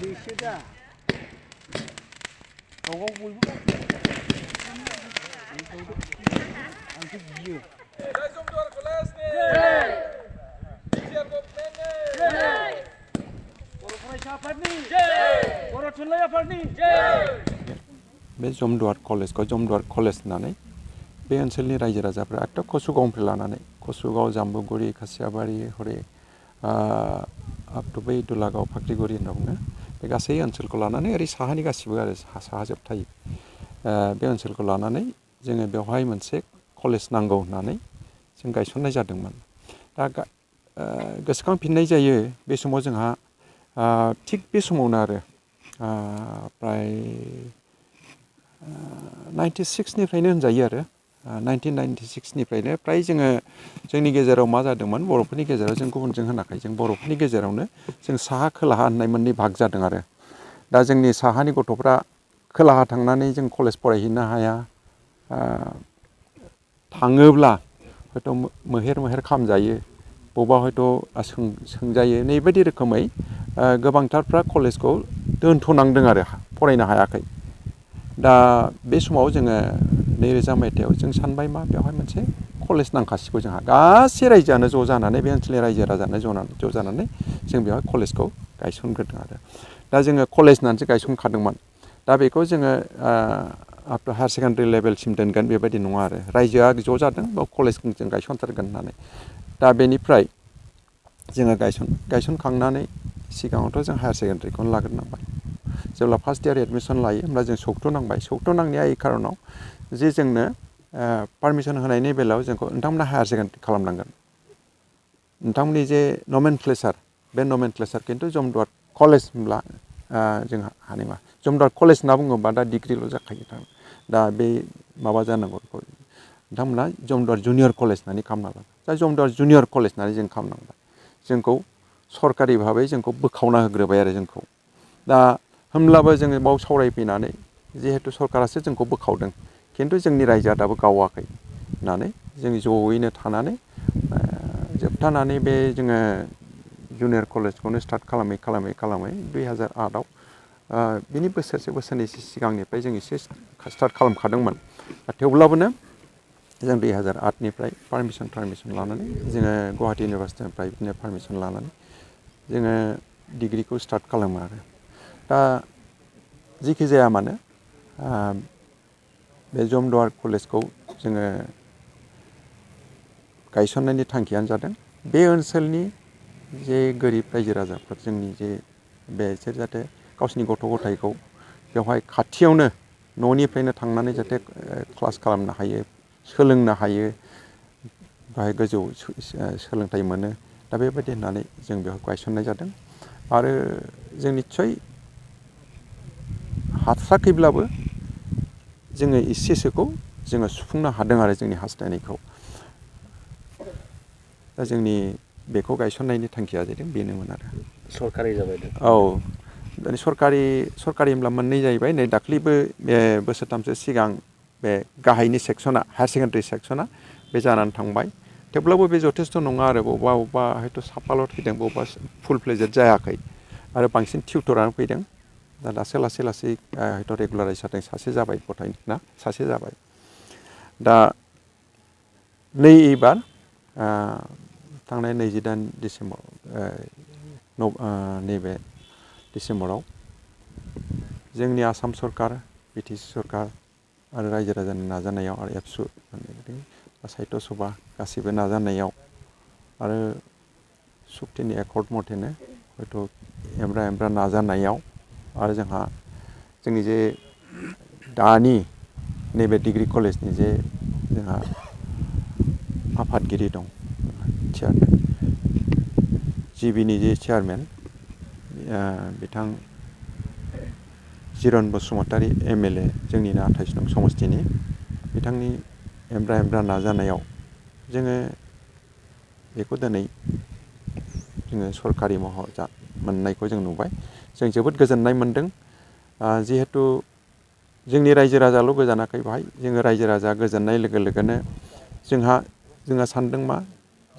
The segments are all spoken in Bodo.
बेसोदा गाव बयबो आंखौ गियो बे जमदुवार कलेजखौ जमदुवार कलेज होननानै बे ओनसोलनि रायजो राजाफ्रा एकदम कसुगावनिफ्राय लानानै कसुगाव जाम्बुगुरि खासियाबारि हरै आप टु बै दुलागाव फाख्रिगुरि होनना बुङो बे गासै ओनसोलखौ लानानै ओरै साहानि गासिबो आरो साहा जोबथायो बे ओनसोलखौ लानानै जोङो बेवहाय मोनसे कलेज नांगौ होननानै जों गायसननाय जादोंमोन दा गोसोखांफिननाय जायो बे समाव जोंहा थिग बे समावनो आरो प्राय 96निफ्रायनो होनजायो आरो 1996निफ्रायनो प्राय जोंनि गेजेराव मा जादोंमोन बर'फोरनि गेजेराव जों गुबुनजों होनाखै जों बर'फोरनि गेजेरावनो जों साहा खोलाहा होननाय मोननै भाग जादों आरो दा जोंनि साहानि गथ'फ्रा खोलाहा थांनानै जों कलेज फरायहैनो हाया थाङोब्ला हयथ' मोहेर खामजायो बबेबा हयथ' सोंजायो नैबायदि रोखोमै गोबांथारफ्रा कलेजखौ दोनथ'नांदों आरो फरायनो हायाखै दा बे समाव जोङो 2000 मायथाइयाव जों सानबाय मा बेवहाय मोनसे कलेज नांखासिगौ जोंहा गासै रायजोआनो ज' जानानै बे ओनसोलनि रायजो राजानो ज' जानानै जों बेवहाय कलेजखौ गायसनग्रोदों आरो दा जोङो कलेज होननानैसो गायसनखादोंमोन दा बेखौ जोङो आप टु हायार सेकेन्डारि लेभेलसिम दोनगोन बेबायदि नङा आरो रायजोआ ज' जादों बाव कलेजखौ जों गायसनथारगोन होननानै दा बेनिफ्राय जोङो गायसनखांनानै सिगाङावथ' जों हायार सेकेन्डारिखौनो लाग्रोनांबाय जेब्ला फार्स्ट इयार एडमिसन लायो होमब्ला जों सौथुनांबाय सौथुनांनाया এই खारनाव जे जोंनो पारमिसन होनायनि बेलायाव जोंखौ नोंथांमोना हायार सेकेन्डारि खालामनांगोन नोंथांमोननि जे नमेनक्लेचार बे नमेनक्लेचार खिन्थु जमदुवार कलेज होनब्ला जोंहा हानाय नङा जमदुवार कलेज होनना बुङोबा दा डिग्रिल' जाखायो दा बे माबा जानांगौ नोंथांमोना जमदुवार जुनियर कलेज होननानै खालामना लाबाय दा जमदुवार जुनियर कलेज होननानै जों खालामनांबाय जोंखौ सरकारि भाबै जोंखौ बोखावना होग्रोबाय आरो जोंखौ दा होमब्लाबो जोङो बाव सावरायफैनानै जिहेतु सरकारासो जोंखौ बोखावदों खिन्थु जोंनि रायजोआ दाबो गावाखै होननानै जों जयैनो थानानै जोबथानानै बे जोङो जुनियर कलेजखौनो स्टार्ट खालामै 2008आव बिनि बोसोरनैसो सिगांनिफ्राय जों एसे स्टार्ट खालामखादोंमोन थेवब्लाबोनो जों 2008निफ्राय पारमिसन लानानै जोङो गुवाहाटि इउनिभारसिटिनिफ्राय बिदिनो पारमिसन लानानै जोङो डिग्रिखौ स्टार्ट खालामो आरो दा जिखि जाया मानो बे जमदुवार कलेजखौ जोङो गायसननायनि थांखियानो जादों बे ओनसोलनि जे गोरिब रायजो राजाफोर जोंनि जे बिसोर जाहाथे गावसिनि गथ' गथायखौ बेवहाय खाथियावनो न'निफ्रायनो थांनानै जाहाथे क्लास खालामनो हायो सोलोंनो हायो बाहाय गोजौ सोलोंथाइ मोनो दा बेबायदि होननानै जों बेयाव गायसननाय जादों आरो जों निस्सय हाथाराखैब्लाबो जोङो एसेसोखौ जोङो सुफुंनो हादों आरो जोंनि हास्थायनायखौ दा जोंनि बेखौ गायसननायनि थांखिया जादों बेनोमोन आरो सरकारि जाबाय औ दानि सरकारि होनब्ला मोननै जाहैबाय नै दाख्लैबो बोसोरथामसो सिगां बे गाहायनि सेक्सना हायार सेकेन्डारि सेक्सना बे जानानै थांबाय थेवब्लाबो बे जथेस्थ' नङा आरो बबेबा हयथ' साफाल' फैदों बबेबा फुल फ्लेजेड जायाखै आरो बांसिन टिउटरानो फैदों दा लासै हयथ' रेगुलाराइज जादों सासे जाबाय गथायना सासे जाबाय दा नै एबार थांनाय 28 डिसेम्बर नैबे डिसेम्बराव जोंनि आसाम सरकार बिटिसि सरकार आरो रायजो राजानि नाजानायाव आरो एबसु साहित्य सभा गासैबो नाजानायाव आरो सुक्तिनि एकर्ड मथेनो हयथ' एमब्रा नाजानायाव आरो जोंनि जे दानि नैबे डिग्रि कलेजनि जे जोंहा आफादगिरि दं चेयारमेन जिबिनि जे चेयारमेन बिथां जिरन बसुमतारी MLA जोंनिनो 28 नं समस्तिनि बिथांनि एमब्रा नाजानायाव जोङो बेखौ दिनै जोङो सरकारि महर मोननायखौ जों नुबाय जों जोबोद गोजोननाय मोनदों जिहेथु जोंनि रायजो राजाल' गोजानाखै बेवहाय जोङो रायजो राजा गोजोननाय लोगो लोगोनो जोंहा सानदों मा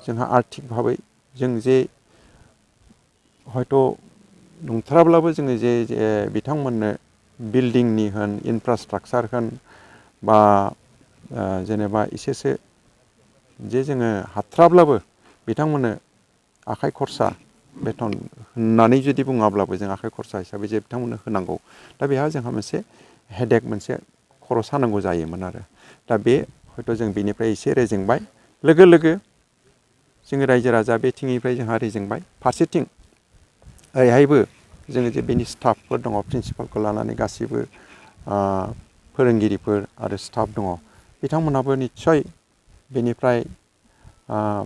जोंहा आर्थिक भाबै जों जे हयथ' नंथाराब्लाबो जोङो जे बिथांमोननो बिल्डिंनि होन इनफ्रास्ट्राक्चार होन बा जेनेबा एसेसो जे जोङो हाथ्राब्लाबो बिथांमोननो आखाइ खरसा बेथन होननानै जुदि बुङाब्लाबो जों आखाइ खरसा हिसाबै जे बिथांमोननो होनांगौ दा बेहा जोंहा मोनसे हेडेक मोनसे खर' सानांगौ जायोमोन आरो दा बे हयथ' जों बेनिफ्राय एसे रेजेंबाय लोगो लोगो जोङो रायजो राजा बेथिंनिफ्राय जोंहा रेजेंबाय फारसेथिं ओरैहायबो जोङो जे बेनि स्टाफफोर दङ प्रिन्सिपालखौ लानानै गासैबो फोरोंगिरिफोर आरो स्टाफ दङ बिथांमोनहाबो निस्सय बेनिफ्राय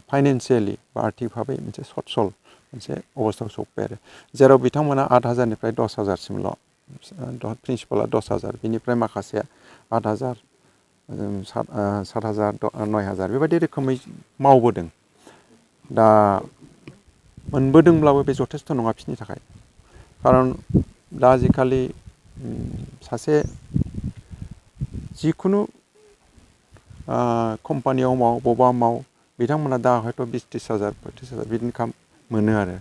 फाइनान्सियेलि बा आर्थिक भाबै मोनसे सच्चल मोनसे अबस्थायाव सफैबाय आरो जेराव बिथांमोना 8,000निफ्राय 10,000सिमल' प्रिन्सिपाला 10,000 बिनिफ्राय माखासेया 8,000 7,000 9,000 बेबायदि रोखोमै मावबोदों दा मोनबोदोंब्लाबो बे जथेस्थ' नङा बिसोरनि थाखाय खारन दा आजिखालि सासे जिखुनु कम्पानियाव माव बबेबा माव बिथांमोना दा हयथ' 20-30,000 35,000 बिदि इनकाम मोनो आरो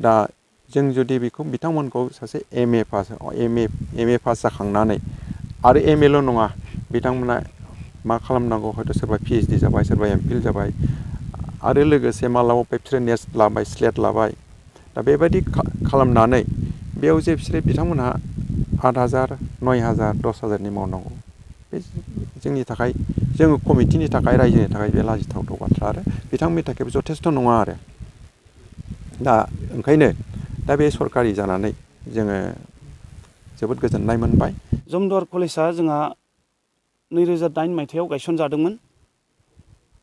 दा जों जुदि बेखौ बिथांमोनखौ सासे एम ए पास जाखांनानै आरो एम एल' नङा बिथांमोना मा खालामनांगौ हयथ' सोरबा PhD जाबाय सोरबा MPhil जाबाय आरो लोगोसे मालाबा बिसोरो नेस्ट लाबाय स्लेट लाबाय दा बेबायदि खालामनानै बेयाव जे बिसोरो बिथांमोनहा 8,000 9,000 10,000नि मावनांगौ बे जोंनि थाखाय जोङो कमिटिनि थाखाय रायजोनि थाखाय बे लाजिथावथाव बाथ्रा आरो बिथांमोननि थाखायबो जथेस्थ' नङा आरो दा ओंखायनो दा बे सरकारि जानानै जोङो जोबोद गोजोननाय मोनबाय जमदुवार कलेजआ जोंहा 2008 मायथाइयाव गायसनजादोंमोन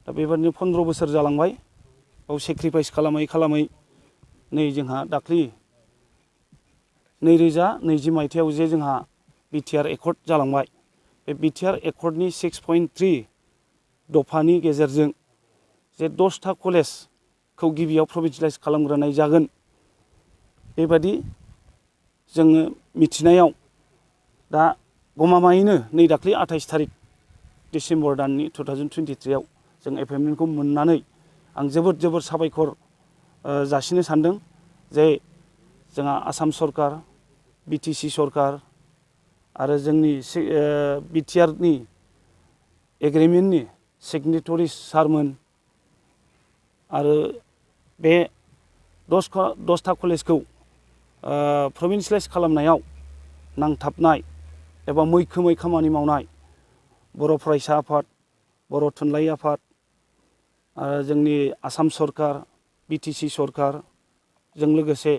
दा बेबादिनो 15 बोसोर जालांबाय बाव सेक्रिफाइस खालामै खालामै नै जोंहा दाख्लि 2020 मायथाइयाव जे जोंहा Btr एकर्ड जालांबाय बे Btr एकर्डनि 6.3 दफानि गेजेरजों जे 10था कलेजखौ गिबियाव प्रभिन्सियेलाइज खालामग्रोनाय जागोन बेबादि जोङो मिथिनायाव दा गमामायैनो नै दाख्लि 28 थारिख डिसेम्बर दाननि 2023आव जों एपइन्टमेन्टखौ मोननानै आं जोबोद साबायखर जासिनो सानदों जे जोंहा आसाम सरकार BTC सरकार आरो जोंनि Btrनि एग्रिमेन्टनि सिगनेटरि सारमोन आरो बे 10था कलेजखौ प्रभिन्सियेलाइज खालामनायाव नांथाबनाय एबा मैखोमै खामानि मावनाय बर' फरायसा आफाद बर' थुनलाइ आफाद आरो जोंनि आसाम सरकार BTC सरकार जों लोगोसे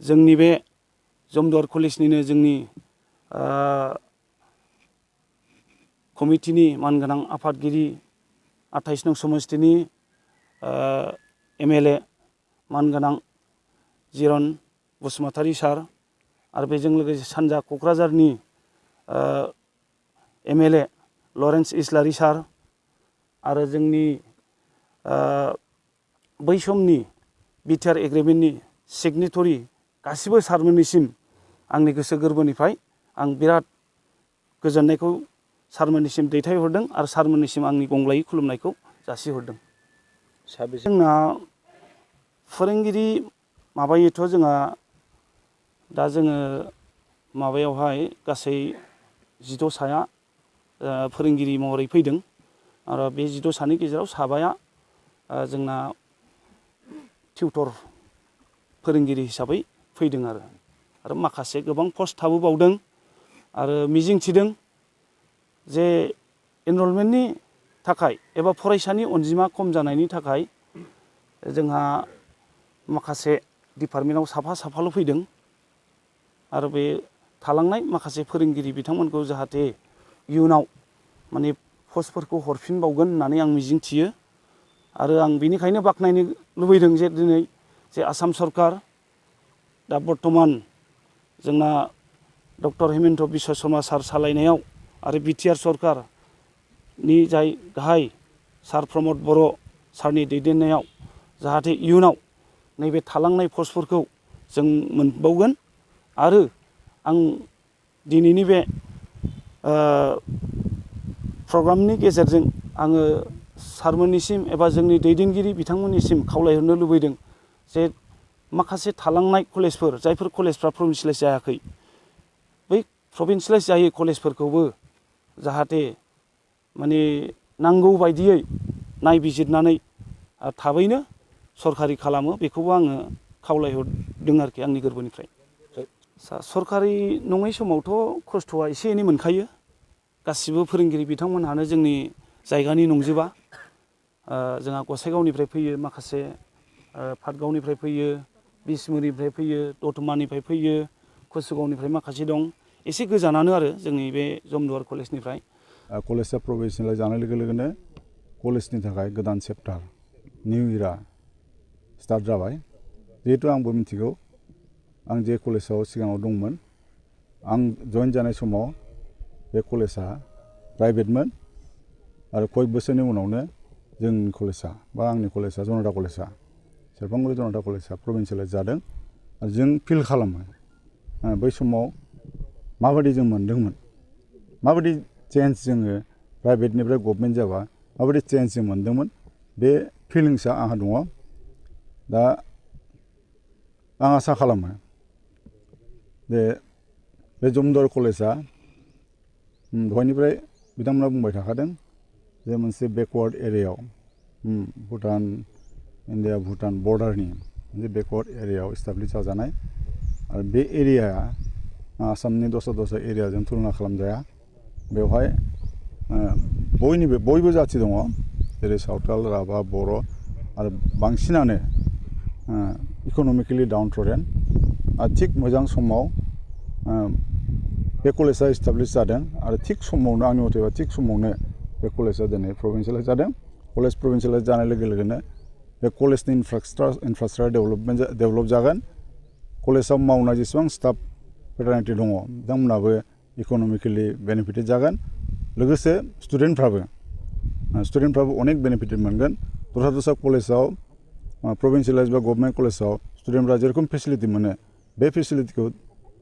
जोंनि बे जमदुवार कलेजनिनो जोंनि कमिटिनि मानगोनां आफादगिरि 28 नं समस्तिनि MLA मानगोनां जिरन बसुमतारी सार आरो बेजों लोगोसे सानजा क'क्राझारनि MLA लरेन्स इस्लारि सार आरो जोंनि बै समनि Btr एग्रिमेन्टनि सिगनेटरि गासिबो सारमोननिसिम आंनि गोसो गोरबोनिफ्राय आं बिराद गोजोननायखौ सारमोननिसिम दैथायहरदों आरो सारमोननिसिम आंनि गंग्लायै खुलुमनायखौ जासिहरदों जोंना फोरोंगिरि माबायोथ' जोंहा दा जोङो माबायावहाय गासै 12 साया फोरोंगिरि महरै फैदों आरो बे 12 सानि गेजेराव साबाया जोंना टिउटर फोरोंगिरि हिसाबै फैदों आरो माखासे गोबां पस्ट थाबोबावदों आरो मिजिंथिदों जे एनरलमेन्टनि थाखाय एबा फरायसानि अनजिमा खम जानायनि थाखाय जोंहा माखासे डिपार्टमेन्टआव साफाल' फैदों आरो बे थालांनाय माखासे फोरोंगिरि बिथांमोनखौ जाहाथे इयुनाव माने पस्टफोरखौ हरफिनबावगोन होननानै आं मिजिंथियो आरो आं बेनिखायनो बाख्नायनो लुबैदों जे दिनै जे आसाम सरकार दा बर्तमान जोंना डक्टर हिमन्त बिश्व शर्मा सार सालायनायाव आरो Btr सरकारनि जाय गाहाय सार प्रमद बर' सारनि दैदेननायाव जाहाथे इयुनाव नैबे थालांनाय पस्टफोरखौ जों मोनबावगोन आरो आं दिनैनि बे प्रग्रामनि गेजेरजों आङो सारमोननिसिम एबा जोंनि दैदेनगिरि बिथांमोननिसिम खावलायहरनो लुबैदों जे माखासे थालांनाय कलेजफोर जायफोर कलेजफ्रा प्रभिन्सियेलाइज जायाखै बै प्रभिन्सियेलाइज जायै कलेजफोरखौबो जाहाथे माने नांगौ बायदियै नायबिजिरनानै थाबैनो सरकारि खालामो बेखौबो आङो खावलायहरदों आरोखि आंनि गोरबोनिफ्राय। सरकारि नङै समावथ' खस्थ'आ एसे एनै मोनखायो। गासिबो फोरोंगिरि बिथांमोनहानो जोंनि जायगानि नंजोबा। जोंहा गसाइगावनिफ्राय फैयो माखासे, पाटगावनिफ्राय फैयो, बिसमुरिनिफ्राय फैयो, दतमानिफ्राय फैयो, कसुगावनिफ्राय माखासे दं। एसे गोजानानो आरो जोंनि बे जमदुवार कलेजनिफ्राय। कलेजआ प्रभिन्सियेलाइज जानाय लोगो लोगोनो कलेजनि थाखाय गोदान चेप्टार निउ इरा स्टार्ट जाबाय। जिहेतु आंबो मिथिगौ, आं जे कलेजाव सिगाङाव दंमोन, आं जइन जानाय समाव बे कलेजआ प्राइभेटमोन आरो कय बोसोरनि उनावनो जोंनि कलेजआ बा आंनि कलेजआ जनता कलेजआ सेरफांगुरि जनता कलेजआ प्रभिन्सियेलाइज जादों। आरो जों फिल खालामो बै समाव माबायदि जों मोनदोंमोन, माबायदि चेन्ज जोङो प्राइभेटनिफ्राय गभर्नमेन्ट जाबा माबायदि चेन्ज जों मोनदोंमोन, बे फिलिंसआ आंहा दङ। दा आं आसा खालामो जे बे जमदुवार कलेजआ दहायनिफ्राय बिथांमोना बुंबाय थाखादों जे मोनसे बेकवार्ड एरियायाव भुटान, इन्डिया भुटान बर्डारनि मोनसे बेकवार्ड एरियायाव इस्टाब्लिस जाजानाय आरो बे एरियाया आसामनि दस्रा एरियाजों तुलना खालामजाया। बेवहाय बयबो जाथि दङ, जेरै सावथाल, राभा, बर' आरो बांसिनानो इक'नमिकेलि डाउन ट्रडेन। आरो थिग मोजां समाव बे कलेजआ इस्टाब्लिस जादों आरो थिग समावनो आंनि मथेबा थिग समावनो बे कलेजआ दिनै प्रभिन्सियेलाइज जादों। कलेज प्रभिन्सियेलाइज जानाय लोगो लोगोनो बे कलेजनि इनफ्रास्ट्राकचार डेभेलप जागोन। कलेजाव मावनाय जेसेबां स्टाफ फेटार्निटि दङ बिथांमोनाबो इक'नमिकेलि बेनिफिटेड जागोन। लोगोसे स्टुडेन्टफ्राबो अनेक बेनिफिटेड मोनगोन। दस्रा कलेजाव प्रभिन्सियेलाइज बा गभर्नमेन्ट कलेजाव स्टुडेन्टफ्रा जेरखम फेसिलिटि मोनो बे फेसिलिटिखौ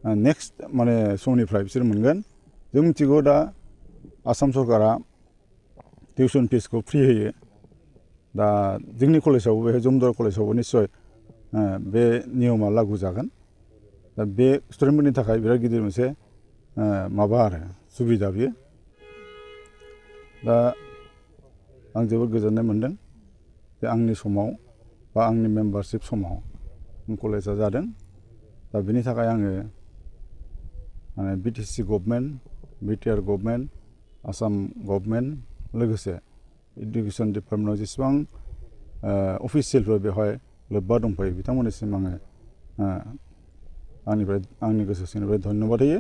नेक्स्ट माने समनिफ्राय बिसोर मोनगोन। जों मिथिगौ दा आसाम सरकारा टिउसन फिसखौ फ्रि होयो। दा जोंनि कलेजावबो बे जमदुवार कलेजावबो निस्सय बे नियमा लागु जागोन। दा बे स्टुडेन्टफोरनि थाखाय बिराद गिदिर मोनसे माबा आरो सुबिदा बियो। दा आं जोबोद गोजोननाय मोनदों जे आंनि समाव बा आंनि मेम्बारशिप समाव कलेजआ जादों। दा बिनि थाखाय आङो BTC government, BTR government, Assam government लोगोसे इडुकेसन डिपार्टमेन्टआव जेसेबां अफिसियेलफोर बेवहाय लोब्बा दंफायो बिथांमोननिसिम आङो आंनि गोसो सिंनिफ्राय धन्यबाद होयो।